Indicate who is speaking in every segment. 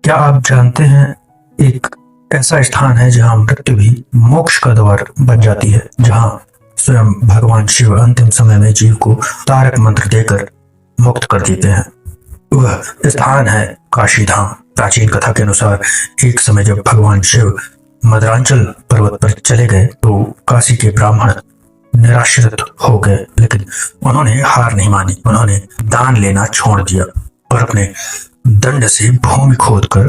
Speaker 1: क्या आप जानते हैं एक ऐसा स्थान है जहां मृत्यु भी मोक्ष का द्वार बन जाती है, जहां स्वयं भगवान शिव अंतिम समय में जीव को तारक मंत्र देकर मुक्त कर देते हैं। वह स्थान है काशी धाम। प्राचीन कथा के अनुसार एक समय जब भगवान शिव मदरांचल पर्वत पर चले गए तो काशी के ब्राह्मण निराश्रित हो गए, लेकिन उन्होंने हार नहीं मानी। उन्होंने दान लेना छोड़ दिया और अपने दंड से भूमि खोदकर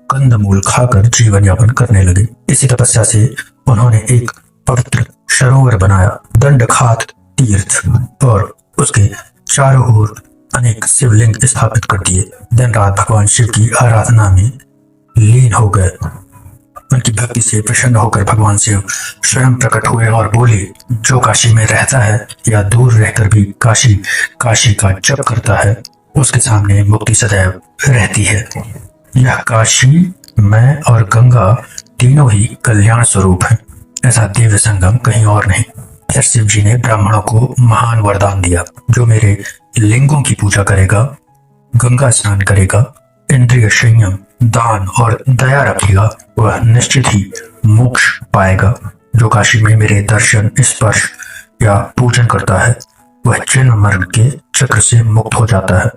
Speaker 1: कंदमूल खाकर जीवन यापन करने लगे। इसी तपस्या से उन्होंने एक पवित्र सरोवर बनाया, दंडखात तीर्थ, और उसके चारों ओर अनेक शिवलिंग स्थापित कर दिए। दिन रात भगवान शिव की आराधना में लीन हो गए। उनकी भक्ति से प्रसन्न होकर भगवान शिव स्वयं प्रकट हुए और बोले, जो काशी में रहता है या दूर रहकर भी काशी का जप करता है, उसके सामने मुक्ति सदैव रहती है। यह काशी, मैं और गंगा तीनों ही कल्याण स्वरूप हैं। ऐसा दिव्य संगम कहीं और नहीं। फिर शिव जी ने ब्राह्मणों को महान वरदान दिया, जो मेरे लिंगों की पूजा करेगा, गंगा स्नान करेगा, इंद्रिय संयम, दान और दया रखेगा, वह निश्चित ही मोक्ष पाएगा। जो काशी में मेरे दर्शन, स्पर्श या पूजन करता है, वह जन्म मरण के चक्र से मुक्त हो जाता है।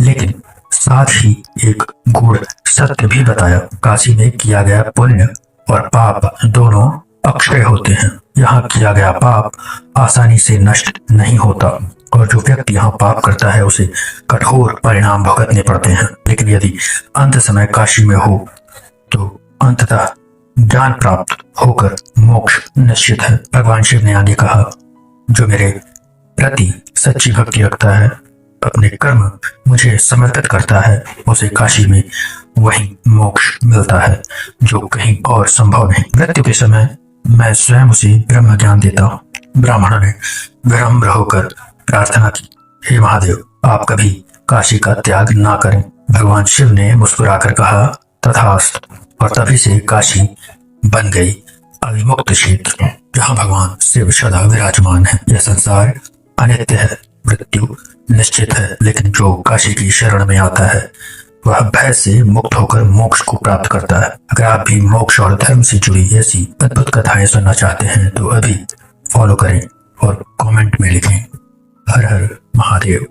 Speaker 1: लेकिन साथ ही एक गूढ़ सत्य भी बताया, काशी में किया गया पुण्य और पाप दोनों अक्षय होते हैं। यहाँ किया गया पाप आसानी से नष्ट नहीं होता और जो व्यक्ति यहाँ पाप करता है उसे कठोर परिणाम भुगतने पड़ते हैं। लेकिन यदि अंत समय काशी में हो तो अंततः ज्ञान प्राप्त होकर मोक्ष निश्चित है। भगवान शिव ने आगे कहा, जो मेरे प्रति सच्ची भक्ति रखता है, अपने कर्म मुझे समर्पित करता है, उसे काशी में वही मोक्ष मिलता है जो कहीं और संभव नहीं। मृत्यु के समय मैं स्वयं उसे ब्रह्म ज्ञान देता हूँ। ब्राह्मणों ने विनम्र होकर प्रार्थना की, हे महादेव, आप कभी काशी का त्याग ना करें। भगवान शिव ने मुस्कुराकर कहा, तथास्तु, और तभी से काशी बन गई अविमुक्त क्षेत्र, जहाँ भगवान शिव सदा विराजमान है। यह संसार अनित्य है, मृत्यु निश्चित है, लेकिन जो काशी की शरण में आता है वह भय से मुक्त होकर मोक्ष को प्राप्त करता है। अगर आप भी मोक्ष और धर्म से जुड़ी ऐसी अद्भुत कथाएं सुनना चाहते हैं तो अभी फॉलो करें और कमेंट में लिखें, हर हर महादेव।